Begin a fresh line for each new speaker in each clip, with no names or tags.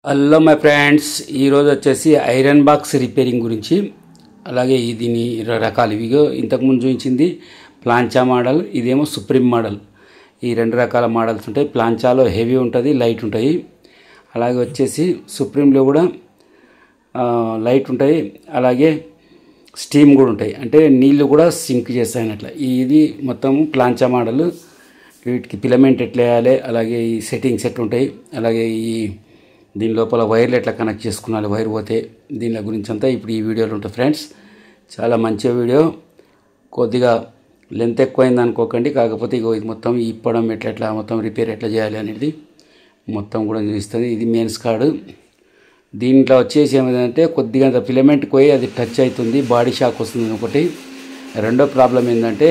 Hello my friends, ఈరోజు వచ్చేసి iron box repairing గురించి, అలాగే దీని రకాలు ఇవిగో ఇంతకుముందు చూపించింది ప్లాంచా మోడల్, ఇదేమో సుప్రీం మోడల్. ఈ రెండు రకాల మోడల్స్ ఉంటాయి. ప్లాంచాలో హెవీ ఉంటుంది, లైట్ ఉంటాయి. అలాగే వచ్చేసి సుప్రీంలో కూడా లైట్ ఉంటాయి, అలాగే స్టీమ్ కూడా ఉంటాయి, అంటే నీళ్ళు కూడా సింక్ చేస్తాయి అట్లా. ఇది మొత్తం ప్లాంచా మోడల్. వీటికి ఫిలమెంట్ ఎట్లా వేయాలి, అలాగే ఈ సెట్టింగ్స్ ఎట్లా ఉంటాయి, అలాగే దీని లోపల వైర్లు ఎట్లా కనెక్ట్ చేసుకున్నాలి, వైర్ పోతే దీని గురించి అంతా ఇప్పుడు ఈ వీడియోలో ఉంటుంది ఫ్రెండ్స్. చాలా మంచి వీడియో, కొద్దిగా లెంత్ ఎక్కువైంది అనుకోకండి. కాకపోతే ఇది మొత్తం ఇప్పడం ఎట్లా మొత్తం రిపేర్ ఎట్లా చేయాలి అనేది మొత్తం కూడా చూపిస్తుంది. ఇది మెయిన్స్ కార్డు. దీంట్లో వచ్చేసి ఏమైందంటే కొద్దిగా ఫిలమెంట్ పోయి అది టచ్ అవుతుంది, బాడీ షాక్ వస్తుంది ఒకటి. రెండో ప్రాబ్లం ఏంటంటే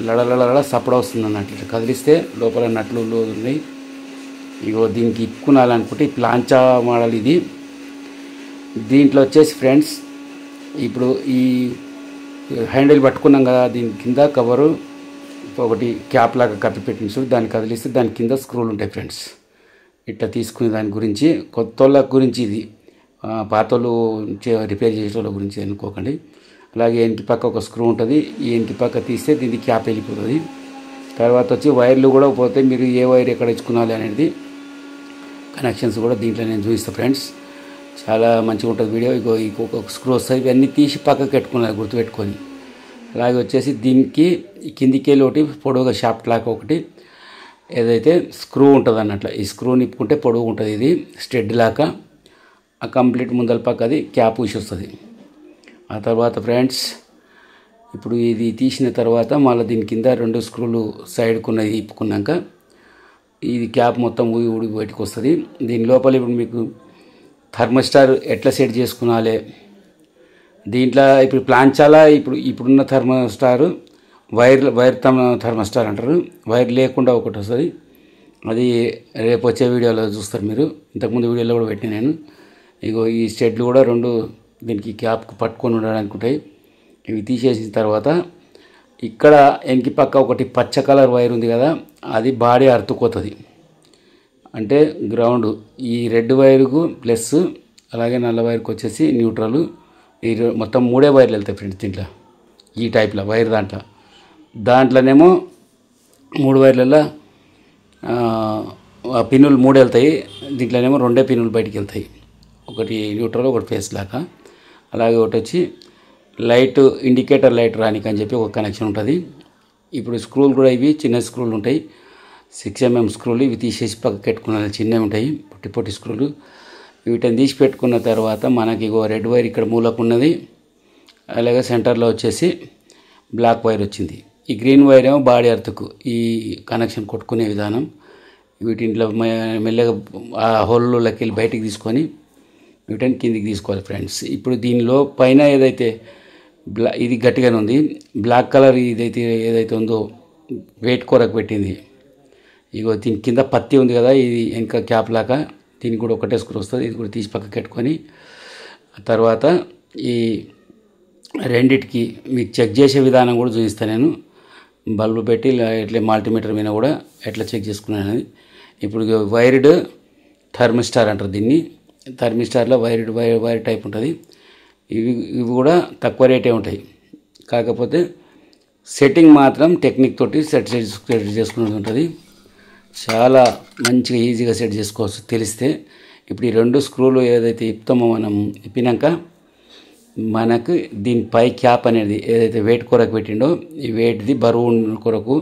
లడలడ సపడ వస్తుంది అన్నట్లు, కదిలిస్తే లోపల నట్లు ఉన్నాయి. ఇగో దీనికి ఇప్పుకునాలనుకుంటే ప్లాంచా మోడల్ ఇది. దీంట్లో వచ్చేసి ఫ్రెండ్స్ ఇప్పుడు ఈ హ్యాండిల్ పట్టుకున్నాం కదా, దీని కింద కవరు ఒకటి క్యాప్ లాగా కప్పి పెట్టిన చూడు, దాన్ని కదిలిస్తే దాని కింద స్క్రూలు ఉంటాయి ఫ్రెండ్స్. ఇట్లా తీసుకునే దాని గురించి, కొత్త వాళ్ళ గురించి ఇది, పాతోళ్ళు రిపేర్ చేసే వాళ్ళ గురించి అనుకోకండి. అలాగే వెనక పక్క ఒక స్క్రూ ఉంటుంది, ఈ వెనక పక్క తీస్తే దీనికి క్యాప్ వెళ్ళిపోతుంది. తర్వాత వచ్చి వైర్లు కూడా పోతే మీరు ఏ వైర్ ఎక్కడ ఇచ్చుకోవాలి అనేది కనెక్షన్స్ కూడా దీంట్లో నేను చూపిస్తాను ఫ్రెండ్స్. చాలా మంచిగా ఉంటుంది వీడియో. ఇగో ఒక స్క్రూ వస్తుంది, ఇవన్నీ తీసి పక్కకు పెట్టుకున్నారు గుర్తుపెట్టుకొని. అలాగే వచ్చేసి దీనికి కిందికి వెళ్ళి ఒకటి పొడవుగా షాఫ్ట్ లాగా ఒకటి ఏదైతే స్క్రూ ఉంటుంది అన్నట్లు, ఈ స్క్రూ నిప్పుకుంటే పొడవు ఉంటుంది. ఇది స్టెడ్ లాగా ఆ కంప్లీట్ ముందల పక్క అది క్యాప్ ఊసి వస్తుంది. ఆ తర్వాత ఫ్రెండ్స్ ఇప్పుడు ఇది తీసిన తర్వాత మళ్ళీ దీని కింద రెండు స్క్రూలు సైడ్కున్నది ఇప్పుకున్నాక ఇది క్యాప్ మొత్తం ఊడి బయటకు వస్తుంది. దీని లోపల ఇప్పుడు మీకు థర్మోస్టార్ ఎట్లా సెట్ చేసుకునాలి, దీంట్లో ఇప్పుడు ప్లాంచాలా ఇప్పుడున్న థర్మోస్టార్ వైర్ థర్మోస్టార్ అంటారు. వైర్ లేకుండా ఒకటి వస్తుంది, అది రేపు వచ్చే వీడియోలో చూస్తారు మీరు. ఇంతకుముందు వీడియోలో కూడా పెట్టిన నేను. ఇగో ఈ స్టెడ్లు కూడా రెండు దీనికి క్యాప్కి పట్టుకొని ఉండడానికి ఉంటాయి. ఇవి తీసేసిన తర్వాత ఇక్కడ వెనక పక్క ఒకటి పచ్చ కలర్ వైర్ ఉంది కదా, అది బాడీ అర్తుకోతుంది, అంటే గ్రౌండ్. ఈ రెడ్ వైర్కు ప్లస్, అలాగే నల్ల వైర్కి వచ్చేసి న్యూట్రల్. ఈ మొత్తం మూడే వైర్లు వెళ్తాయి ఫ్రెండ్స్ దీంట్లో, ఈ టైప్లో వైర్. దాంట్లోనేమో మూడు వైర్లలో పిన్నులు మూడు వెళ్తాయి, దీంట్లోనేమో రెండే పిన్నులు బయటికి వెళ్తాయి, ఒకటి న్యూట్రల్ ఒకటి ఫేస్ లాగా. అలాగే ఒకటి వచ్చి లైట్ ఇండికేటర్ లైట్ రానికి అని చెప్పి ఒక కనెక్షన్ ఉంటుంది. ఇప్పుడు స్క్రూలు కూడా ఇవి చిన్న స్క్రూలు ఉంటాయి, 6mm స్క్రూలు. ఇవి తీసేసి పక్కకు పెట్టుకున్న చిన్నవి ఉంటాయి, పొట్టి స్క్రూలు. వీటిని తీసి పెట్టుకున్న తర్వాత మనకి ఇగో రెడ్ వైర్ ఇక్కడ మూలకు ఉన్నది, అలాగే సెంటర్లో వచ్చేసి బ్లాక్ వైర్ వచ్చింది. ఈ గ్రీన్ వైర్ ఏమో బాడీ అర్త్కు ఈ కనెక్షన్ కొట్టుకునే విధానం. వీటింట్లో మెల్లగా ఆ హోల్లోకి వెళ్ళి బయటికి తీసుకొని వీటిని కిందికి తీసుకోవాలి ఫ్రెండ్స్. ఇప్పుడు దీనిలో పైన ఏదైతే ఇది గట్టిగానే ఉంది, బ్లాక్ కలర్ ఏదైతే ఉందో వెయిట్ కొరకు పెట్టింది. ఇగో దీని కింద పత్తి ఉంది కదా, ఇది వెనక క్యాప్ లాగా, దీనికి కూడా ఒకటే స్క్రూ వస్తుంది. ఇది కూడా తీసి పక్కకు పెట్టుకొని తర్వాత ఈ రెండిటికి మీకు చెక్ చేసే విధానం కూడా చూపిస్తాను నేను. బల్బు పెట్టి ఎట్లా మల్టీమీటర్ మీద కూడా ఎట్లా చెక్ చేసుకున్నాను అనేది. ఇప్పుడు వైర్డ్ థర్మిస్టార్ అంటారు దీన్ని. థర్మిస్టార్లో వైర్ టైప్ ఉంటుంది. ఇవి కూడా తక్కువ రేటే ఉంటాయి, కాకపోతే సెట్టింగ్ మాత్రం టెక్నిక్ తోటి సెట్ చేసుకునేది ఉంటుంది. చాలా మంచిగా ఈజీగా సెట్ చేసుకోవచ్చు తెలిస్తే. ఇప్పుడు ఈ రెండు స్క్రూలు ఏదైతే ఇప్పుతామో మనం ఇప్పినాక మనకు దీనిపై క్యాప్ అనేది ఏదైతే వెయిట్ కొరకు పెట్టిండో, ఈ వెయిట్ది బరువు కొరకు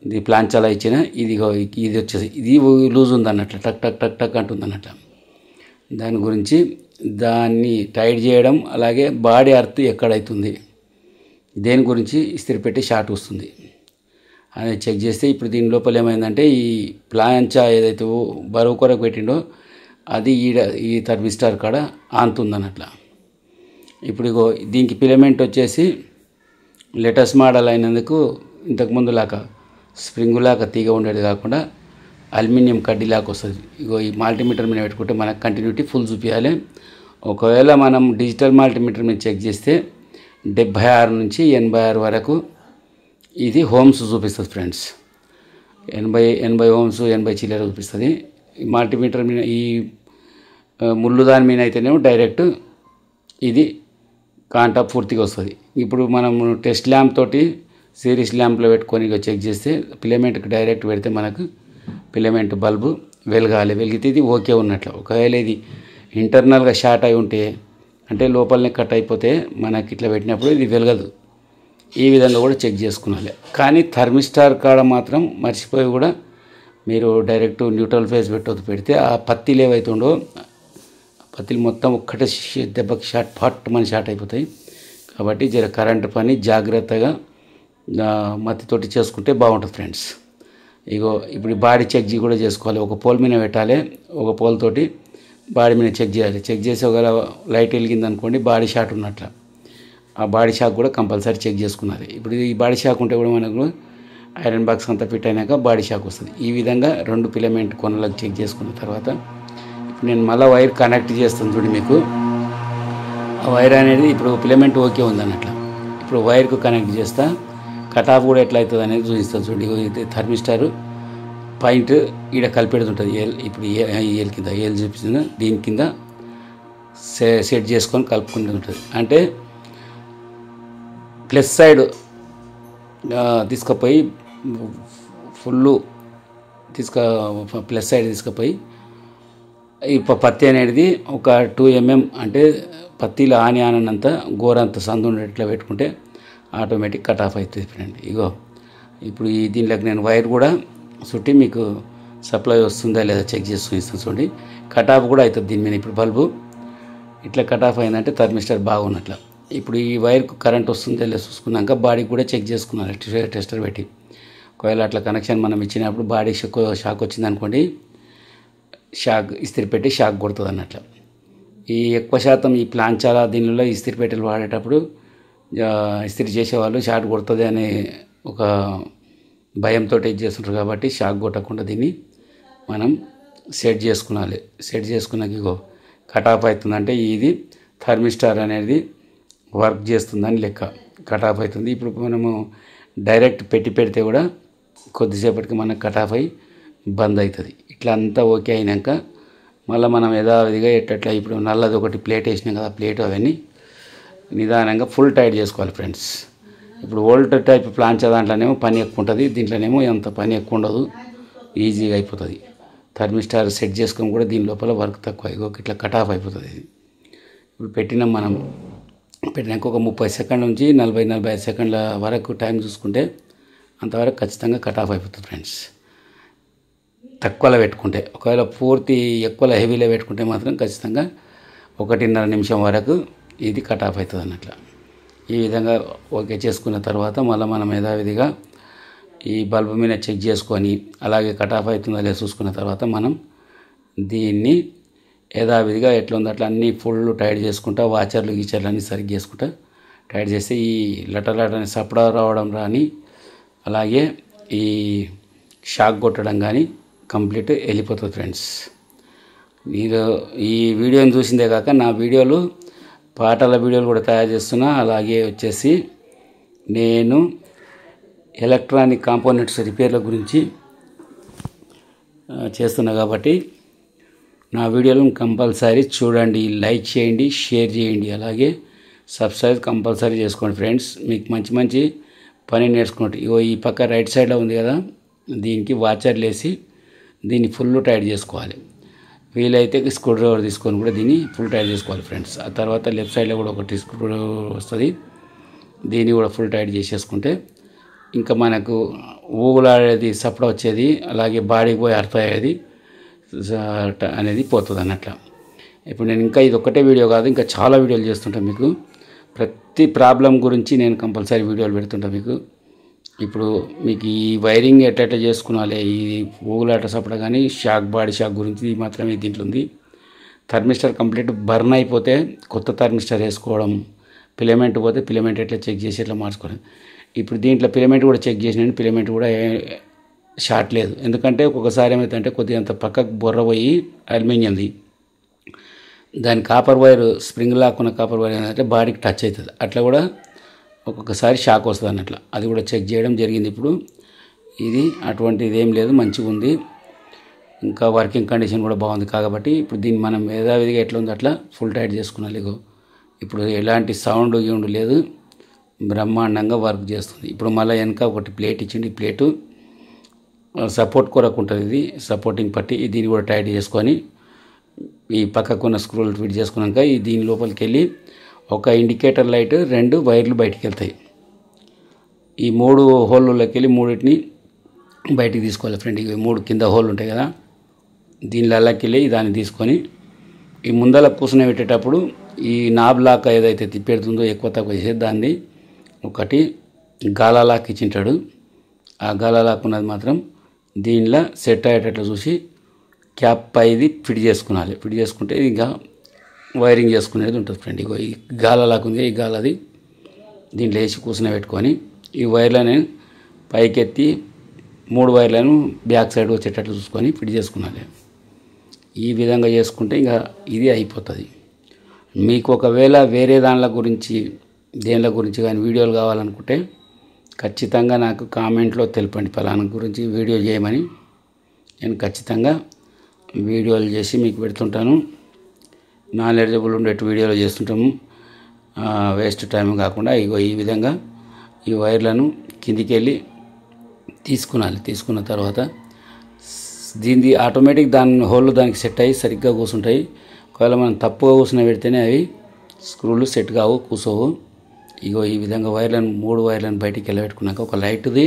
ఇది ప్లాంచాలా ఇచ్చిన ఇది వచ్చేసి ఇది లూజ్ ఉంది అన్నట్లు, టక్ టక్ టక్ టక్ అంటుంది అన్నట్లు. దాని గురించి దాన్ని టైట్ చేయడం, అలాగే బాడీ అర్త్ ఎక్కడైతుంది దేని గురించి ఇస్త్రీ పెట్టి షార్ట్ వస్తుంది అనేది చెక్ చేస్తే, ఇప్పుడు దీని లోపల ఏమైందంటే ఈ ప్లాంచా ఏదైతే బరువు కొరకు పెట్టిండో అది ఈ థర్మిస్టార్ కాడ ఆనుతుంది అన్నట్ల. ఇప్పుడు ఇగో దీనికి ఫిలమెంట్ వచ్చేసి లేటెస్ట్ మోడల్ అయినందుకు ఇంతకుముందు లాగా స్ప్రింగ్ లాగా తీగ ఉండేది కాకుండా అల్యూమినియం కడ్డీలాగా వస్తుంది. ఇగో ఈ మల్టీమీటర్ మీద పెట్టుకుంటే మనకు కంటిన్యూటీ ఫుల్ చూపించాలి. ఒకవేళ మనం డిజిటల్ మల్టీమీటర్ మీద చెక్ చేస్తే 76 నుంచి 86 వరకు ఇది హోమ్స్ చూపిస్తుంది ఫ్రెండ్స్. 80 హోమ్స్ 80 చిల్లర చూపిస్తుంది. ఈ మల్టీమీటర్ మీద ఈ ముళ్ళు దాని మీద అయితేనేమో డైరెక్ట్ ఇది కాంటా పూర్తిగా వస్తుంది. ఇప్పుడు మనం టెస్ట్ ల్యాంప్ తోటి సిరీస్ ల్యాంప్లో పెట్టుకొని చెక్ చేస్తే ఫిలమెంట్కి డైరెక్ట్ పెడితే మనకు ఫిలమెంట్ బల్బు వెలిగితే ఇది ఓకే ఉన్నట్లు. ఒకవేళ ఇది ఇంటర్నల్గా షార్ట్ అయి ఉంటే అంటే లోపలనే కట్ అయిపోతే మనకి ఇట్లా పెట్టినప్పుడు ఇది వెలగదు. ఈ విధంగా కూడా చెక్ చేసుకున్నాలి. కానీ థర్మిస్టార్ కాడ మాత్రం మర్చిపోయి కూడా మీరు డైరెక్ట్ న్యూట్రల్ ఫేజ్ పెడితే ఆ పత్తిలు ఏవైతుండో పత్తిలు మొత్తం ఒక్కటే దెబ్బకి షార్ట్ అయిపోతాయి. కాబట్టి జర కరెంటు పని జాగ్రత్తగా మత్తితోటి చేసుకుంటే బాగుంటుంది ఫ్రెండ్స్. ఇప్పుడు బాడీ చెక్ కూడా చేసుకోవాలి. ఒక పోల్ మీద పెట్టాలి, ఒక పోల్ తోటి బాడీ మీద చెక్ చేయాలి. చెక్ చేసి ఒకవేళ లైట్ వెలిగింది అనుకోండి బాడీ షార్ట్ ఉన్నట్ల, ఆ బాడీ షాక్ కూడా కంపల్సరీ చెక్ చేసుకున్నది. ఇప్పుడు ఈ బాడీ షాక్ ఉంటే కూడా మనకు ఐరన్ బాక్స్ అంతా ఫిట్ అయినాక బాడీ షాక్ వస్తుంది. ఈ విధంగా 2 ఫిలమెంట్ కొనలకు చెక్ చేసుకున్న తర్వాత ఇప్పుడు నేను మళ్ళీ వైర్ కనెక్ట్ చేస్తాను చూడండి. మీకు ఆ వైర్ అనేది ఇప్పుడు ఫిలమెంట్ ఓకే ఉంది అన్నట్ల. ఇప్పుడు వైర్కు కనెక్ట్ చేస్తా, కట్ ఆఫ్ కూడా ఎట్లా అవుతుంది అనేది చూపిస్తాను చూడండి. ఇది థర్మిస్టార్ పాయింట్ ఈడ కలిపెడుతుంటుంది. ఇప్పుడు ఏల్ కింద ఏల్ చూపిస్తుంది, దీని కింద సెట్ చేసుకొని కలుపుకుంటూ ఉంటుంది. అంటే ప్లస్ సైడ్ తీసుకుపోయి ప్లస్ సైడ్ తీసుకుపోయి ఈ పత్తి అనేది ఒక 2 mm అంటే పత్తిలో ఆనంత గోరంత సందు ఉండేట్లా పెట్టుకుంటే ఆటోమేటిక్ కట్ ఆఫ్ అవుతుంది ఫ్రెండ్. ఇప్పుడు దీనిలోకి నేను వైర్ కూడా చుట్టి మీకు సప్లై వస్తుందా లేదా చెక్ చేసి చూపిస్తాను చూడండి. కట్ ఆఫ్ కూడా అవుతుంది దీని మీద. ఇప్పుడు బల్బు ఇట్లా కట్ ఆఫ్ అయిందంటే థర్మిస్టర్ బాగున్నట్ల. ఇప్పుడు ఈ వైర్కు కరెంట్ వస్తుందా లేదా చూసుకున్నాక బాడీకి కూడా చెక్ చేసుకున్నాను టెస్టర్ పెట్టి. ఒకవేళ అట్లా కనెక్షన్ మనం ఇచ్చినప్పుడు బాడీ షాక్ వచ్చింది అనుకోండి, షాక్ ఇస్త్రీ పెట్టి షాక్ కొడుతుంది అన్నట్ల. ఈ ఎక్కువ శాతం ఈ ప్లాంచాల దీనిలో ఇస్త్రీ పెట్టెలు వాడేటప్పుడు ఇస్త్రీ చేసేవాళ్ళు షాక్ కొడుతుంది అనే ఒక భయంతో ఇది చేస్తుంటారు. కాబట్టి షాక్ కొట్టకుండా దీన్ని మనం సెట్ చేసుకోవాలి. సెట్ చేసుకున్నాక కట్ ఆఫ్ అవుతుందంటే ఇది థర్మిస్టార్ అనేది వర్క్ చేస్తుందని లెక్క. కట్ ఆఫ్ అవుతుంది. ఇప్పుడు మనము డైరెక్ట్ పెడితే కూడా కొద్దిసేపటికి మనకు కట్ ఆఫ్ అయ్యి బంద్ అవుతుంది. ఇట్లా అంతా ఓకే అయినాక మళ్ళీ మనం యథావిధిగా ఎట్లా ఇప్పుడు నల్లది ఒకటి ప్లేట్ వేసినాం కదా, ప్లేట్ అవన్నీ నిదానంగా ఫుల్ టైట్ చేసుకోవాలి ఫ్రెండ్స్. ఇప్పుడు ఓల్డ్ టైప్ ప్లాంచా దాంట్లోనేమో పని ఎక్కువ ఉంటుంది, దీంట్లోనేమో ఎంత పని ఎక్కువ ఉండదు, ఈజీగా అయిపోతుంది. థర్మిస్టార్ సెట్ చేసుకొని కూడా దీని లోపల వర్క్ తక్కువ ఇట్లా కట్ ఆఫ్ అయిపోతుంది. ఇప్పుడు పెట్టినాక ఒక 30 సెకండ్ల నుంచి 40-45 సెకండ్ల వరకు టైం చూసుకుంటే అంతవరకు ఖచ్చితంగా కట్ ఆఫ్ అయిపోతుంది ఫ్రెండ్స్. తక్కువలో పెట్టుకుంటే, ఒకవేళ పూర్తి ఎక్కువలో హెవీలో పెట్టుకుంటే మాత్రం ఖచ్చితంగా 1.5 నిమిషం వరకు ఇది కట్ ఆఫ్ అవుతుంది అన్నట్ల. ఈ విధంగా ఓకే చేసుకున్న తర్వాత మళ్ళీ మనం యథావిధిగా ఈ బల్బు మీద చెక్ చేసుకొని అలాగే కట్ ఆఫ్ అవుతుందా లేదా చూసుకున్న తర్వాత మనం దీన్ని యథావిధిగా ఎట్లా ఉందో అట్లా అన్నీ ఫుల్ టైట్ చేసుకుంటా, వాచర్లు గీచర్లు అన్నీ సరిగ్గా చేసుకుంటా టైట్ చేస్తే ఈ లటలని సపడా రావడం రాని అలాగే ఈ షాక్ కొట్టడం కానీ కంప్లీట్ వెళ్ళిపోతుంది ఫ్రెండ్స్. మీరు ఈ వీడియోని చూసిందే కాక నా వీడియోలు పాటల వీడియోలు కూడా తయారు చేస్తున్నా. అలాగే వచ్చేసి నేను ఎలక్ట్రానిక్ కాంపోనెంట్స్ రిపేర్ల గురించి చేస్తున్నా. కాబట్టి నా వీడియోలను కంపల్సరీ చూడండి, లైక్ చేయండి, షేర్ చేయండి, అలాగే సబ్స్క్రైబ్ కంపల్సరీ చేసుకోండి ఫ్రెండ్స్. మీకు మంచి పని నేర్చుకోండి. ఈ పక్క రైట్ సైడ్లో ఉంది కదా, దీనికి వాచర్లు వేసి దీన్ని ఫుల్ టైట్ చేసుకోవాలి. వీలైతే స్క్రూ డ్రైవర్ తీసుకొని కూడా దీన్ని ఫుల్ టైట్ చేసుకోవాలి ఫ్రెండ్స్. ఆ తర్వాత లెఫ్ట్ సైడ్లో కూడా ఒకటి స్క్రూ డ్రైవర్ వస్తుంది, దీన్ని కూడా ఫుల్ టైట్ చేసేసుకుంటే ఇంకా మనకు ఊగులాడేది సపడ వచ్చేది అలాగే బాడీకి పోయి అర్థమయ్యేది అనేది పోతుంది అన్నట్ల. ఇప్పుడు నేను ఇంకా ఇది ఒక్కటే వీడియో కాదు, ఇంకా చాలా వీడియోలు చేస్తుంటాను. మీకు ప్రతి ప్రాబ్లం గురించి నేను కంపల్సరీ వీడియోలు పెడుతుంటాను మీకు. ఇప్పుడు మీకు ఈ వైరింగ్ ఎట్లా చేసుకోవాలి, ఈ ఊగులాట సపడ కానీ బాడీ షాక్ గురించి మాత్రమే దీంట్లో ఉంది. థర్మిస్టర్ కంప్లీట్ బర్న్ అయిపోతే కొత్త థర్మిస్టర్ వేసుకోవడం, ఫిలమెంట్ పోతే ఫిలమెంట్ ఎట్లా చెక్ చేసి ఎట్లా మార్చుకోవడం. ఇప్పుడు దీంట్లో ఫిలమెంట్ కూడా చెక్ చేసినాను, ఫిలమెంట్ కూడా షార్ట్ లేదు. ఎందుకంటే ఒక్కొక్కసారి ఏమవుతుందంటే కొద్దిగా అంత పక్కకు బొర్ర పోయి అల్యూమినియంది దాని కాపర్ వైర్ స్ప్రింగ్ లాక్కున్న కాపర్ వైర్ ఏంటంటే బాడీకి టచ్ అవుతుంది. అట్లా కూడా ఒక్కొక్కసారి షాక్ వస్తుంది అన్నట్ల. అది కూడా చెక్ చేయడం జరిగింది. ఇప్పుడు ఇది అటువంటిది ఏం లేదు, మంచిగా ఉంది. ఇంకా వర్కింగ్ కండిషన్ కూడా బాగుంది కాబట్టి ఇప్పుడు దీన్ని మనం యథావిధిగా ఎట్లా ఉందో అట్లా ఫుల్ టైట్ చేసుకున్నాను. ఇగో ఇప్పుడు ఎలాంటి సౌండ్ గిౌండ్ లేదు, బ్రహ్మాండంగా వర్క్ చేస్తుంది. ఇప్పుడు మళ్ళీ వెనక ఒకటి ప్లేట్ ఇచ్చింది. ఈ ప్లేటు సపోర్ట్ కొరకు ఉంటుంది, ఇది సపోర్టింగ్ పట్టి. దీన్ని కూడా టైట్ చేసుకొని ఈ పక్కకున్న స్క్రూలు ఫిట్ చేసుకున్నాక దీని లోపలికి వెళ్ళి ఒక ఇండికేటర్ లైట్, 2 వైర్లు బయటికి వెళ్తాయి. ఈ 3 హోల్లోకి వెళ్ళి 3టిని బయటికి తీసుకోవాలి ఫ్రెండ్. ఇవి 3 కింద హోల్ ఉంటాయి కదా, దీనిలోకి వెళ్ళి దాన్ని తీసుకొని ఈ ముందర కూర్చుని పెట్టేటప్పుడు ఈ నాబ్ లాక్ ఏదైతే తిప్పెడుతుందో ఎక్కువ తక్కువ చేసేది దాన్ని ఒకటి గాలా లాక్ ఇచ్చింటాడు. ఆ గాలా లాక్ ఉన్నది మాత్రం దీనిలో సెట్ అయ్యేటట్లు చూసి క్యాప్ పైది ఫిట్ చేసుకున్నాలి. ఫిట్ చేసుకుంటే ఇంకా వైరింగ్ చేసుకునేది ఉంటుంది ఫ్రెండ్. ఇగో ఈ గాలా లాక్ ఉంది, ఈ గాలది దీంట్లో వేసి కూర్చుని పెట్టుకొని ఈ వైర్లను పైకెత్తి 3 వైర్లను బ్యాక్ సైడ్ వచ్చేటట్లు చూసుకొని ఫిట్ చేసుకున్నాలి. ఈ విధంగా చేసుకుంటే ఇంకా ఇది అయిపోతుంది. మీకు ఒకవేళ వేరే దానిల గురించి దేనిల గురించి కానీ వీడియోలు కావాలనుకుంటే ఖచ్చితంగా నాకు కామెంట్లో తెలపండి, ఫలానా గురించి వీడియో చేయమని. నేను ఖచ్చితంగా వీడియోలు చేసి మీకు పెడుతుంటాను. నాలెడ్జబుల్ ఉండేట్టు వీడియోలు చేస్తుంటాము, వేస్ట్ టైం కాకుండా. ఇగో ఈ విధంగా ఈ వైర్లను కిందికి వెళ్ళి తీసుకున్నాలి. తీసుకున్న తర్వాత దీనిది ఆటోమేటిక్ దాని హోల్ దానికి సెట్ అయ్యి సరిగ్గా కూర్చుంటాయి. ఒకవేళ మనం తప్పుగా కూర్చుని పెడితేనే అవి స్క్రూలు సెట్ కావు, కూర్చోవు. ఇగో ఈ విధంగా వైర్లను 3 వైర్లను బయటికి వెళ్ళబెట్టుకున్నాక ఒక లైట్ది,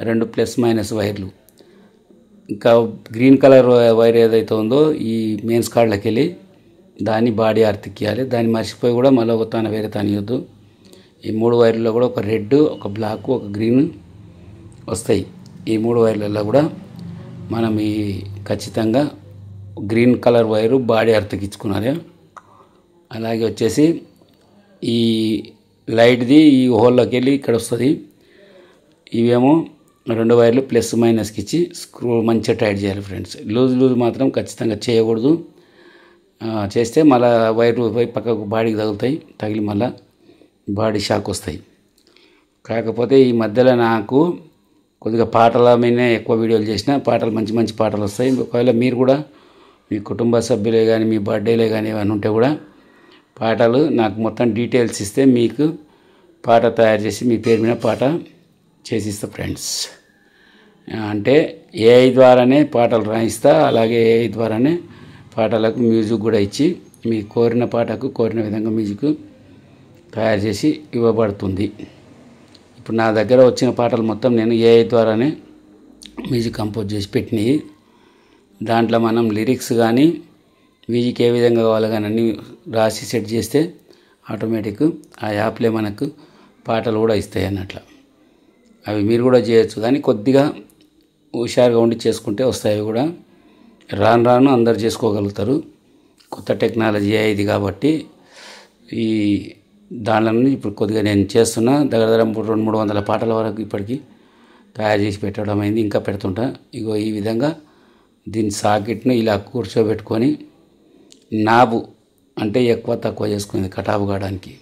2 ప్లస్ మైనస్ వైర్లు, ఇంకా గ్రీన్ కలర్ వైర్ ఏదైతే ఉందో ఈ మెయిన్స్ కార్డ్లోకి వెళ్ళి దాన్ని బాడీ అర్తిక్కియాలి. దాన్ని మర్చిపోయి కూడా మళ్ళీ ఒక తాను వేరే తానియొద్దు. ఈ 3 వైర్లలో కూడా ఒక రెడ్, ఒక బ్లాక్, ఒక గ్రీన్ వస్తాయి. ఈ 3 వైర్లలో కూడా మనం ఈ ఖచ్చితంగా గ్రీన్ కలర్ వైరు బాడీ అర్తికించుకున్నాలి. అలాగే వచ్చేసి ఈ లైట్ది ఈ హోల్లోకి వెళ్ళి ఇక్కడ వస్తుంది. ఇవేమో 2 వైర్లు ప్లస్ మైనస్కి ఇచ్చి స్క్రూ మంచిగా టైట్ చేయాలి ఫ్రెండ్స్. లూజ్ మాత్రం ఖచ్చితంగా చేయకూడదు. చేస్తే మళ్ళీ వైర్లు పక్కకు బాడీకి తగులుతాయి, తగిలి మళ్ళీ బాడీ షాక్ వస్తాయి. కాకపోతే ఈ మధ్యలో నాకు కొద్దిగా పాటల మీదనే ఎక్కువ వీడియోలు చేసిన, పాటలు మంచి మంచి పాటలు వస్తాయి. ఒకవేళ మీరు కూడా మీ కుటుంబ సభ్యులే కానీ మీ బర్త్డేలే కానీ ఏమైనా ఉంటే కూడా పాటలు నాకు మొత్తం డీటెయిల్స్ ఇస్తే మీకు పాట తయారు చేసి మీ పేరు మీద పాట చేసిస్తా ఫ్రెండ్స్. అంటే ఏఐ ద్వారానే పాటలు రాయిస్తా, అలాగే ఏఐ ద్వారానే పాటలకు మ్యూజిక్ కూడా ఇచ్చి మీ కోరిన పాటకు కోరిన విధంగా మ్యూజిక్ తయారు చేసి ఇవ్వబడుతుంది. ఇప్పుడు నా దగ్గర వచ్చిన పాటలు మొత్తం నేను ఏఐ ద్వారానే మ్యూజిక్ కంపోజ్ చేసి పెట్టినవి. దాంట్లో మనం లిరిక్స్ కానీ మ్యూజిక్ ఏ విధంగా కావాలో కానీ అన్నీ రాసి సెట్ చేస్తే ఆటోమేటిక్ ఆ యాప్లే మనకు పాటలు కూడా ఇస్తాయి అన్నట్లు. అవి మీరు కూడా చేయొచ్చు, కానీ కొద్దిగా హుషారుగా ఉండి చేసుకుంటే వస్తాయి. అవి కూడా రాను రాను అందరు చేసుకోగలుగుతారు. కొత్త టెక్నాలజీ ఇది కాబట్టి ఈ దానిలో ఇప్పుడు కొద్దిగా నేను చేస్తున్నా. దగ్గర 200-300 పాటల వరకు ఇప్పటికీ తయారు చేసి పెట్టడం అయింది, ఇంకా పెడుతుంటా. ఇగో ఈ విధంగా దీని సాకెట్ను ఇలా కూర్చోబెట్టుకొని నాబు అంటే ఎక్కువ తక్కువ చేసుకునేది కటాపు కావడానికి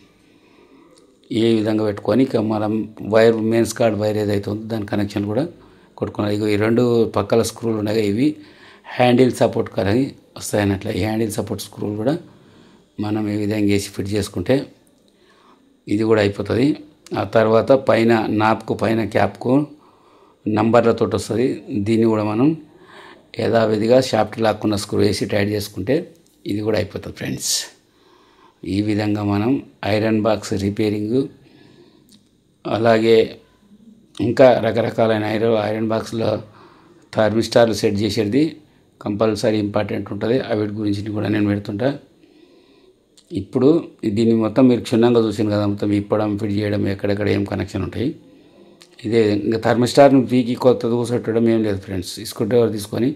ఏ విధంగా పెట్టుకొని ఇక మనం వైర్ మెయిన్స్ కార్డ్ వైర్ ఏదైతే ఉందో దాని కనెక్షన్ కూడా కొట్టుకున్నాయి. ఇగో ఈ 2 పక్కల స్క్రూలు ఉన్నాయి, ఇవి హ్యాండిల్ సపోర్ట్ కలిగి వస్తాయన్నట్లు. ఈ హ్యాండిల్ సపోర్ట్ స్క్రూలు కూడా మనం ఈ విధంగా వేసి ఫిట్ చేసుకుంటే ఇది కూడా అయిపోతుంది. ఆ తర్వాత పైన నాబ్కు పైన క్యాప్కు నంబర్లతో వస్తుంది. దీన్ని కూడా మనం యథావిధిగా షాఫ్ట్ లాక్కున్న స్క్రూ వేసి టైట్ చేసుకుంటే ఇది కూడా అయిపోతుంది ఫ్రెండ్స్. ఈ విధంగా మనం ఐరన్ బాక్స్ రిపేరింగు, అలాగే ఇంకా రకరకాలైన ఐరన్ బాక్స్లో థర్మిస్టార్లు సెట్ చేసేది కంపల్సరీ ఇంపార్టెంట్ ఉంటుంది. వీటి గురించి కూడా నేను పెడుతుంటా. ఇప్పుడు దీన్ని మొత్తం మీరు క్షుణ్ణంగా చూసాను కదా, మొత్తం ఇప్పడం ఫిట్ చేయడం ఎక్కడెక్కడ ఏం కనెక్షన్ ఉంటాయి. ఇదే ఇంకా థర్మిస్టార్ను పీకి కొత్తది కూర్చోట్టడం ఏం లేదు ఫ్రెండ్స్. స్క్రూడ్రైవర్ తీసుకొని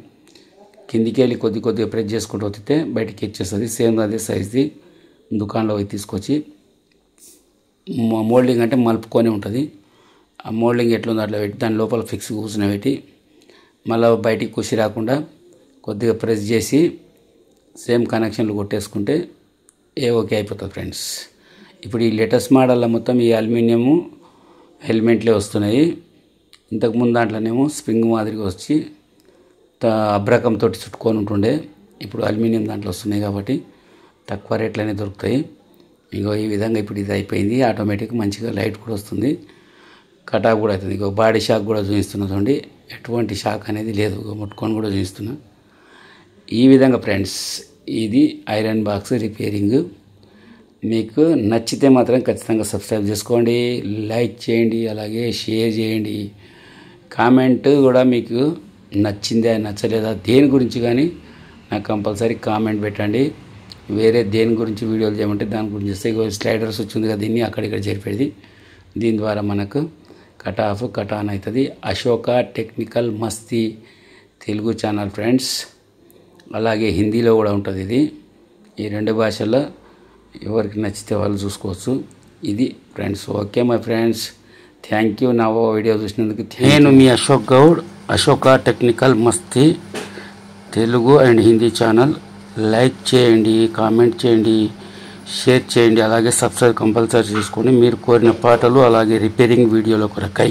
కిందికి వెళ్ళి కొద్దిగా ప్రెస్ చేసుకుంటూ వస్తే బయటికి ఇచ్చేస్తుంది. సేమ్ అదే సైజ్ది దుకాణంలో పోయి తీసుకొచ్చి మోల్డింగ్ అంటే మలుపుకొని ఉంటుంది. ఆ మోల్డింగ్ ఎట్లుందో అట్లా పెట్టి దాని లోపల ఫిక్స్ కూర్చుని పెట్టి మళ్ళీ బయటికి కుషి రాకుండా కొద్దిగా ప్రెస్ చేసి సేమ్ కనెక్షన్లు కొట్టేసుకుంటే ఓకే అయిపోతుంది ఫ్రెండ్స్. ఇప్పుడు ఈ లేటెస్ట్ మోడల్లో మొత్తం ఈ అల్యూమినియము హెల్మెట్లే వస్తున్నాయి. ఇంతకుముందు దాంట్లోనేమో స్ప్రింగ్ మాదిరిగా వచ్చి అబ్రకంతో చుట్టుకొని ఉంటుండే, ఇప్పుడు అల్యూమినియం దాంట్లో వస్తున్నాయి కాబట్టి తక్కువ రేట్లోనే దొరుకుతాయి. ఇంకో ఈ విధంగా ఇప్పుడు ఇది అయిపోయింది. ఆటోమేటిక్ మంచిగా లైట్ కూడా వస్తుంది, కటాఫ్ కూడా అవుతుంది. ఇంకో బాడీ షాక్ కూడా చూపిస్తున్నా చూడండి, ఎటువంటి షాక్ అనేది లేదు, ముట్టుకొని కూడా చూపిస్తున్నా. ఈ విధంగా ఫ్రెండ్స్ ఇది ఐరన్ బాక్స్ రిపేరింగ్. మీకు నచ్చితే మాత్రం ఖచ్చితంగా సబ్స్క్రైబ్ చేసుకోండి, లైక్ చేయండి, అలాగే షేర్ చేయండి. కామెంట్ కూడా మీకు నచ్చిందా నచ్చలేదా దేని గురించి కానీ నాకు కంపల్సరీ కామెంట్ పెట్టండి. వేరే దేని గురించి వీడియోలు చేయమంటే దాని గురించి చేస్తే స్లైడర్స్ వచ్చింది కదా, దీన్ని అక్కడిక్కడ జరిపేది. దీని ద్వారా మనకు కట్ ఆన్ అవుతుంది. అశోక టెక్నికల్ మస్తీ తెలుగు ఛానల్ ఫ్రెండ్స్, అలాగే హిందీలో కూడా ఉంటుంది ఇది. ఈ 2 భాషల్లో ఎవరికి నచ్చితే వాళ్ళు చూసుకోవచ్చు. ఇది friends. Okay my friends, thank you నా వీడియో చూసినందుకు. నేను మీ Ashok Goud, Ashoka technical Masti Telugu and Hindi channel. Like చేయండి, కామెంట్ చేయండి, షేర్ చేయండి, అలాగే సబ్స్క్రైబ్ కంపల్సరీ చేసుకోండి. మీరు కోరిన పాటలు అలాగే రిపేరింగ్ వీడియోల కొరకై.